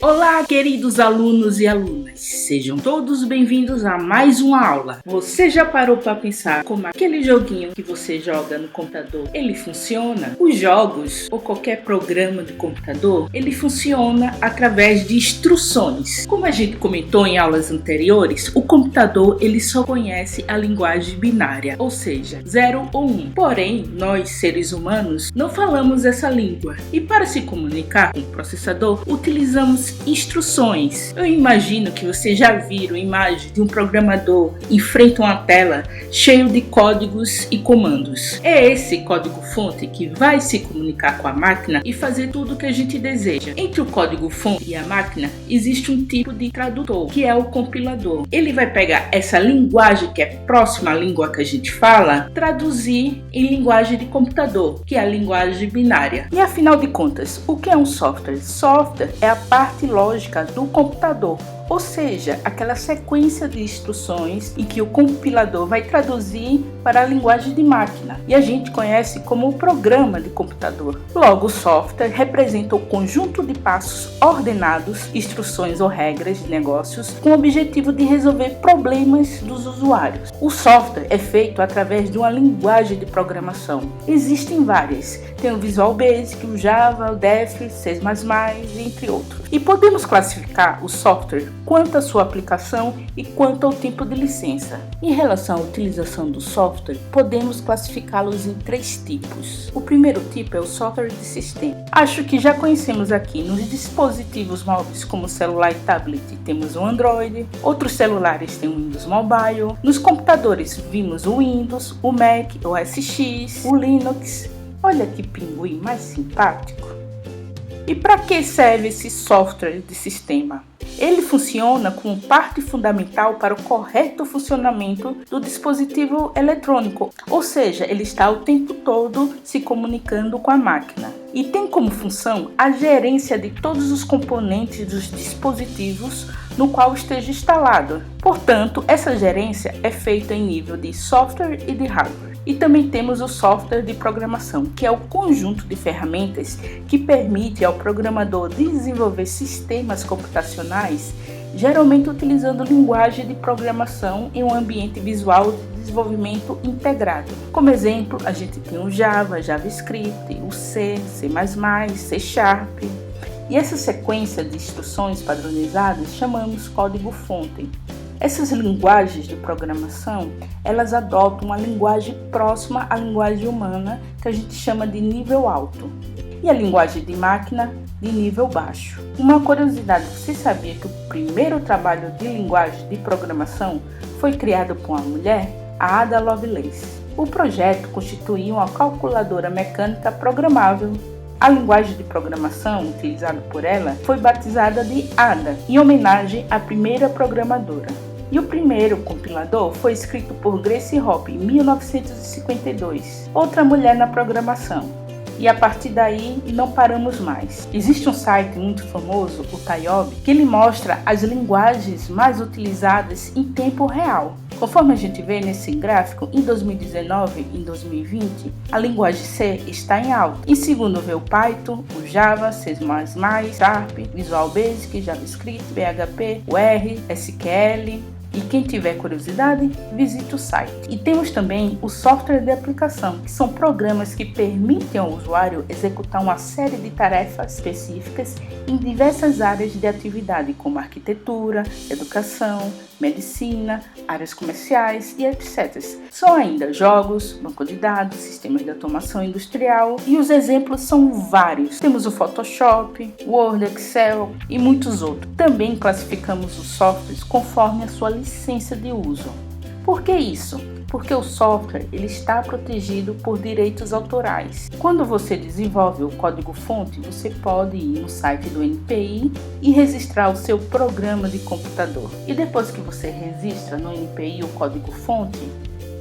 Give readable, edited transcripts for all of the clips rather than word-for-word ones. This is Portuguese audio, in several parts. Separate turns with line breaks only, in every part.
Olá, queridos alunos e alunas, sejam todos bem-vindos a mais uma aula. Você já parou para pensar como aquele joguinho que você joga no computador, ele funciona? Os jogos ou qualquer programa de computador, ele funciona através de instruções. Como a gente comentou em aulas anteriores, o computador ele só conhece a linguagem binária, ou seja, 0 ou 1. Porém, nós, seres humanos, não falamos essa língua e para se comunicar com o processador, utilizamos instruções. Eu imagino que vocês já viram imagem de um programador em frente a uma tela cheio de códigos e comandos. É esse código-fonte que vai se comunicar com a máquina e fazer tudo o que a gente deseja. Entre o código-fonte e a máquina existe um tipo de tradutor, que é o compilador. Ele vai pegar essa linguagem que é próxima à língua que a gente fala, traduzir em linguagem de computador, que é a linguagem binária. E afinal de contas, o que é um software? Software é a parte lógica do computador, ou seja, aquela sequência de instruções em que o compilador vai traduzir para a linguagem de máquina, e a gente conhece como o programa de computador. Logo, o software representa o conjunto de passos ordenados, instruções ou regras de negócios com o objetivo de resolver problemas dos usuários. O software é feito através de uma linguagem de programação. Existem várias. Tem o Visual Basic, o Java, o Def, C++, entre outros. E podemos classificar o software quanto à sua aplicação e quanto ao tempo de licença. Em relação à utilização do software, podemos classificá-los em 3 tipos. O primeiro tipo é o software de sistema. Acho que já conhecemos aqui nos dispositivos móveis como celular e tablet temos o Android, outros celulares têm o Windows Mobile, nos computadores vimos o Windows, o Mac, o OS X, o Linux. Olha que pinguim mais simpático! E para que serve esse software de sistema? Ele funciona como parte fundamental para o correto funcionamento do dispositivo eletrônico, ou seja, ele está o tempo todo se comunicando com a máquina. E tem como função a gerência de todos os componentes dos dispositivos no qual esteja instalado. Portanto, essa gerência é feita em nível de software e de hardware. E também temos o software de programação, que é o conjunto de ferramentas que permite ao programador desenvolver sistemas computacionais, geralmente utilizando linguagem de programação em um ambiente visual de desenvolvimento integrado. Como exemplo, a gente tem o Java, JavaScript, o C, C++, C Sharp. E essa sequência de instruções padronizadas chamamos código-fonte. Essas linguagens de programação, elas adotam uma linguagem próxima à linguagem humana, que a gente chama de nível alto, e a linguagem de máquina de nível baixo. Uma curiosidade, você sabia que o primeiro trabalho de linguagem de programação foi criado por uma mulher, a Ada Lovelace. O projeto constituía uma calculadora mecânica programável. A linguagem de programação utilizada por ela foi batizada de Ada, em homenagem à primeira programadora. E o primeiro compilador foi escrito por Grace Hopper em 1952, outra mulher na programação. E a partir daí não paramos mais. Existe um site muito famoso, o TIOB, que ele mostra as linguagens mais utilizadas em tempo real. Conforme a gente vê nesse gráfico, em 2019 e em 2020, a linguagem C está em alta. Em segundo vê o Python, o Java, C++, Sharp, Visual Basic, JavaScript, PHP, o R, SQL. E quem tiver curiosidade, visite o site. E temos também o software de aplicação, que são programas que permitem ao usuário executar uma série de tarefas específicas em diversas áreas de atividade, como arquitetura, educação, medicina, áreas comerciais e etc. São ainda jogos, banco de dados, sistemas de automação industrial e os exemplos são vários. Temos o Photoshop, Word, Excel e muitos outros. Também classificamos os softwares conforme a sua licença de uso. Por que isso? Porque o software ele está protegido por direitos autorais. Quando você desenvolve o código-fonte, você pode ir no site do NPI e registrar o seu programa de computador. E depois que você registra no NPI o código-fonte,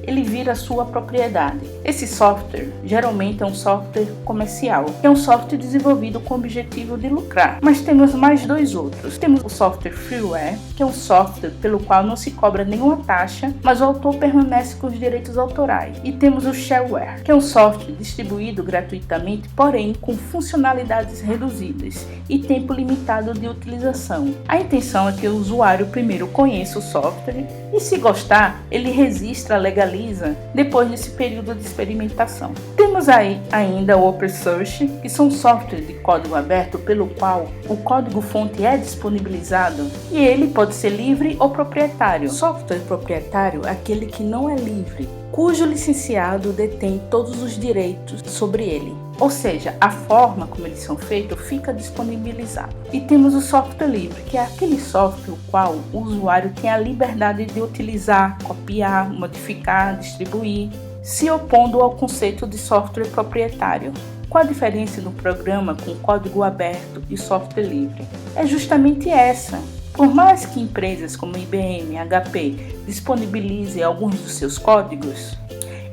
ele vira sua propriedade. Esse software geralmente é um software comercial, que é um software desenvolvido com o objetivo de lucrar. Mas temos mais dois outros. Temos o software freeware, que é um software pelo qual não se cobra nenhuma taxa, mas o autor permanece com os direitos autorais. E temos o shareware, que é um software distribuído gratuitamente, porém com funcionalidades reduzidas e tempo limitado de utilização. A intenção é que o usuário primeiro conheça o software e, se gostar, ele registra, legaliza depois desse período de experimentação. Temos aí ainda o Open Source, que são softwares de código aberto pelo qual o código-fonte é disponibilizado e ele pode ser livre ou proprietário. Software proprietário é aquele que não é livre, cujo licenciado detém todos os direitos sobre ele. Ou seja, a forma como eles são feitos fica disponibilizado. E temos o software livre, que é aquele software no qual o usuário tem a liberdade de utilizar, copiar, modificar, distribuir, se opondo ao conceito de software proprietário. Qual a diferença do programa com código aberto e software livre? É justamente essa. Por mais que empresas como IBM, HP disponibilizem alguns dos seus códigos,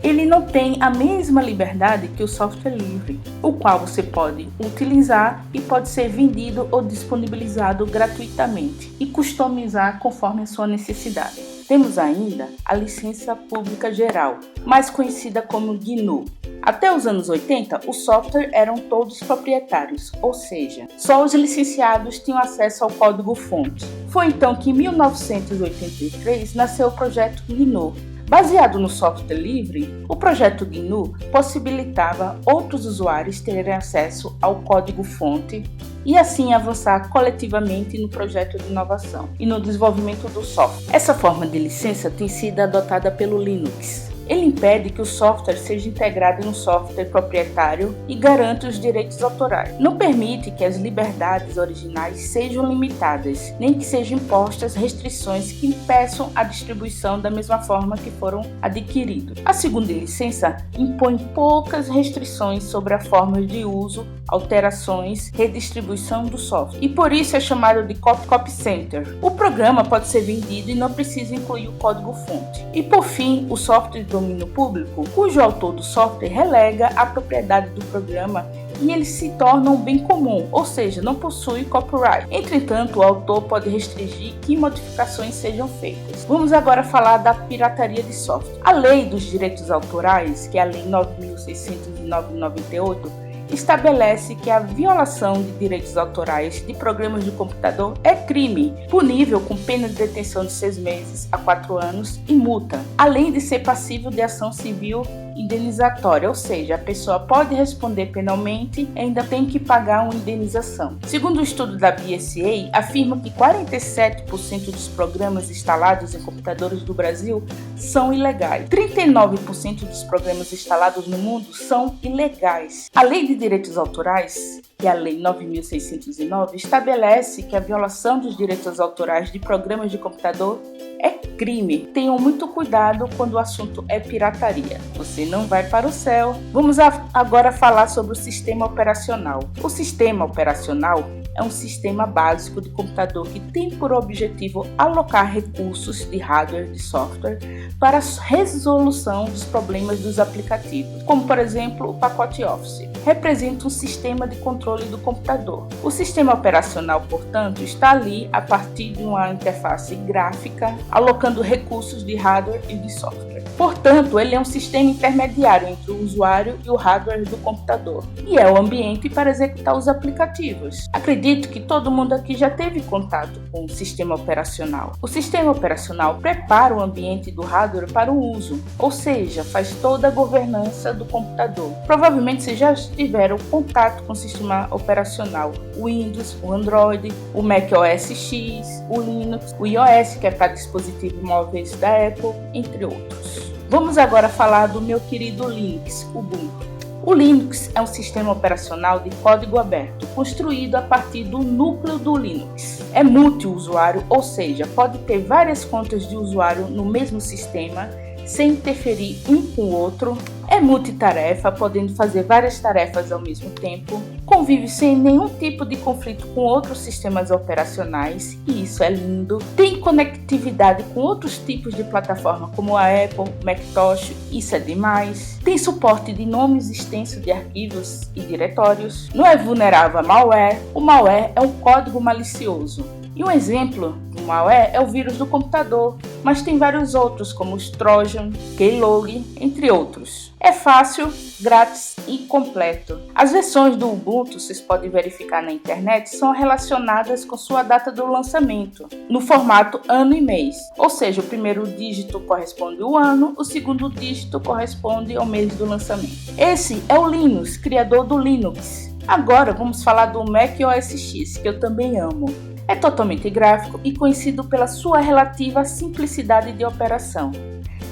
ele não tem a mesma liberdade que o software livre, o qual você pode utilizar e pode ser vendido ou disponibilizado gratuitamente e customizar conforme a sua necessidade. Temos ainda a licença pública geral, mais conhecida como GNU. Até os anos 80, os softwares eram todos proprietários, ou seja, só os licenciados tinham acesso ao código-fonte. Foi então que em 1983 nasceu o projeto GNU. Baseado no software livre, o projeto GNU possibilitava outros usuários terem acesso ao código-fonte e assim avançar coletivamente no projeto de inovação e no desenvolvimento do software. Essa forma de licença tem sido adotada pelo Linux. Ele impede que o software seja integrado no software proprietário e garante os direitos autorais. Não permite que as liberdades originais sejam limitadas, nem que sejam impostas restrições que impeçam a distribuição da mesma forma que foram adquiridos. A segunda licença impõe poucas restrições sobre a forma de uso, alterações, redistribuição do software, e por isso é chamado de Copy Center. O programa pode ser vendido e não precisa incluir o código-fonte. E por fim, o software de domínio público, cujo autor do software relega a propriedade do programa e ele se torna um bem comum, ou seja, não possui copyright. Entretanto, o autor pode restringir que modificações sejam feitas. Vamos agora falar da pirataria de software. A Lei dos Direitos Autorais, que é a Lei 9.609/98, estabelece que a violação de direitos autorais de programas de computador é crime, punível com pena de detenção de 6 meses a 4 anos e multa, além de ser passível de ação civil indenizatória, ou seja, a pessoa pode responder penalmente e ainda tem que pagar uma indenização. Segundo o estudo da BSA, afirma que 47% dos programas instalados em computadores do Brasil são ilegais. 39% dos programas instalados no mundo são ilegais. A Lei de Direitos Autorais, que é a Lei 9.609, estabelece que a violação dos direitos autorais de programas de computador é crime. Tenham muito cuidado quando o assunto é pirataria. Você não vai para o céu. Vamos agora falar sobre o sistema operacional. O sistema operacional é um sistema básico de computador que tem por objetivo alocar recursos de hardware e de software para a resolução dos problemas dos aplicativos, como por exemplo o pacote Office. Representa um sistema de controle do computador. O sistema operacional, portanto, está ali a partir de uma interface gráfica, alocando recursos de hardware e de software. Portanto, ele é um sistema intermediário entre o usuário e o hardware do computador, e é o ambiente para executar os aplicativos. Acredito que todo mundo aqui já teve contato com o sistema operacional. O sistema operacional prepara o ambiente do hardware para o uso, ou seja, faz toda a governança do computador. Provavelmente vocês já tiveram contato com o sistema operacional, o Windows, o Android, o Mac OS X, o Linux, o iOS, que é para dispositivos móveis da Apple, entre outros. Vamos agora falar do meu querido Linux, Ubuntu. O Linux é um sistema operacional de código aberto, construído a partir do núcleo do Linux. É multiusuário, ou seja, pode ter várias contas de usuário no mesmo sistema sem interferir um com o outro, é multitarefa, podendo fazer várias tarefas ao mesmo tempo, convive sem nenhum tipo de conflito com outros sistemas operacionais, e isso é lindo, tem conectividade com outros tipos de plataforma como a Apple, Macintosh, isso é demais, tem suporte de nomes extensos de arquivos e diretórios, não é vulnerável a malware, o malware é um código malicioso. E um exemplo do malware é o vírus do computador, mas tem vários outros como os Trojan, Keylogg, entre outros. É fácil, grátis e completo. As versões do Ubuntu, vocês podem verificar na internet, são relacionadas com sua data do lançamento, no formato ano e mês. Ou seja, o primeiro dígito corresponde ao ano, o segundo dígito corresponde ao mês do lançamento. Esse é o Linus, criador do Linux. Agora vamos falar do Mac OS X, que eu também amo. É totalmente gráfico e conhecido pela sua relativa simplicidade de operação.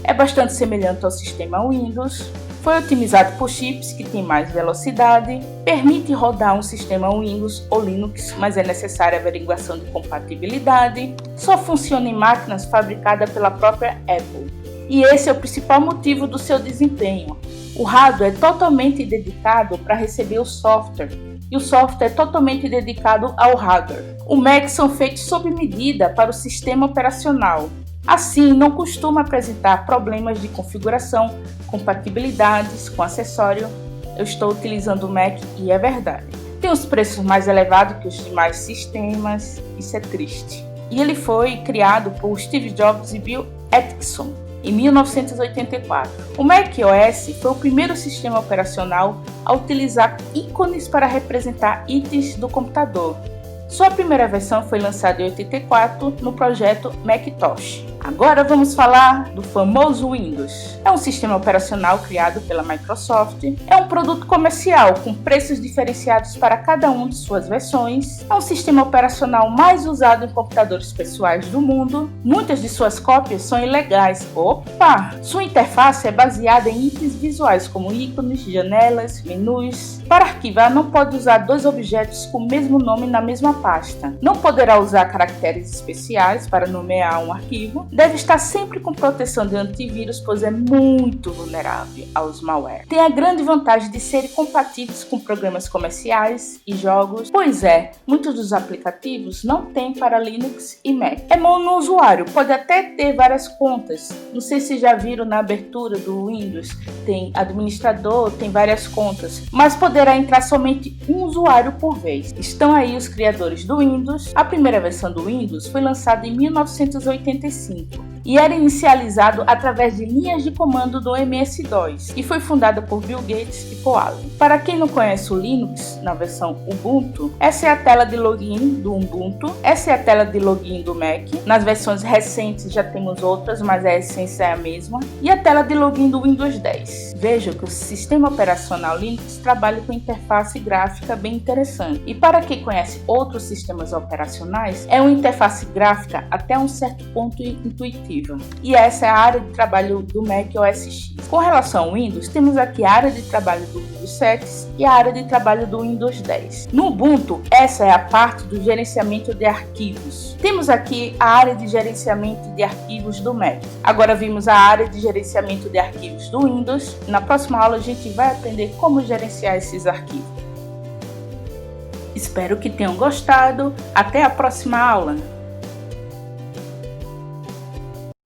É bastante semelhante ao sistema Windows, foi otimizado por chips que têm mais velocidade, permite rodar um sistema Windows ou Linux, mas é necessária a averiguação de compatibilidade, só funciona em máquinas fabricadas pela própria Apple. E esse é o principal motivo do seu desempenho. O hardware é totalmente dedicado para receber o software, e o software é totalmente dedicado ao hardware. Os Macs são feitos sob medida para o sistema operacional. Assim, não costuma apresentar problemas de configuração, compatibilidades com acessório. Eu estou utilizando o Mac e é verdade. Tem os preços mais elevados que os demais sistemas, isso é triste. E ele foi criado por Steve Jobs e Bill Atkinson em 1984. O Mac OS foi o primeiro sistema operacional a utilizar ícones para representar itens do computador. Sua primeira versão foi lançada em 84 no projeto Macintosh. Agora vamos falar do famoso Windows. É um sistema operacional criado pela Microsoft. É um produto comercial com preços diferenciados para cada uma de suas versões. É um sistema operacional mais usado em computadores pessoais do mundo. Muitas de suas cópias são ilegais. Opa! Sua interface é baseada em itens visuais como ícones, janelas, menus. Para arquivar, não pode usar dois objetos com o mesmo nome na mesma pasta. Não poderá usar caracteres especiais para nomear um arquivo. Deve estar sempre com proteção de antivírus, pois é muito vulnerável aos malware. Tem a grande vantagem de serem compatíveis com programas comerciais e jogos, pois muitos dos aplicativos não têm para Linux e Mac. É monousuário, pode até ter várias contas. Não sei se já viram na abertura do Windows, tem administrador, tem várias contas, mas poderá entrar somente um usuário por vez. Estão aí os criadores do Windows. A primeira versão do Windows foi lançada em 1985 e era inicializado através de linhas de comando do MS-DOS e foi fundada por Bill Gates e Paul Allen. Para quem não conhece o Linux, na versão Ubuntu, essa é a tela de login do Ubuntu, essa é a tela de login do Mac. Nas versões recentes já temos outras, mas a essência é a mesma. E a tela de login do Windows 10. Veja que o sistema operacional Linux trabalha com interface gráfica bem interessante. E para quem conhece outros sistemas operacionais, é uma interface gráfica até um certo ponto intuitiva. E essa é a área de trabalho do Mac OS X. Com relação ao Windows, temos aqui a área de trabalho do Windows 7 e a área de trabalho do Windows 10. No Ubuntu, essa é a parte do gerenciamento de arquivos. Temos aqui a área de gerenciamento de arquivos do Mac. Agora vimos a área de gerenciamento de arquivos do Windows. Na próxima aula a gente vai aprender como gerenciar esses arquivos. Espero que tenham gostado. Até a próxima aula!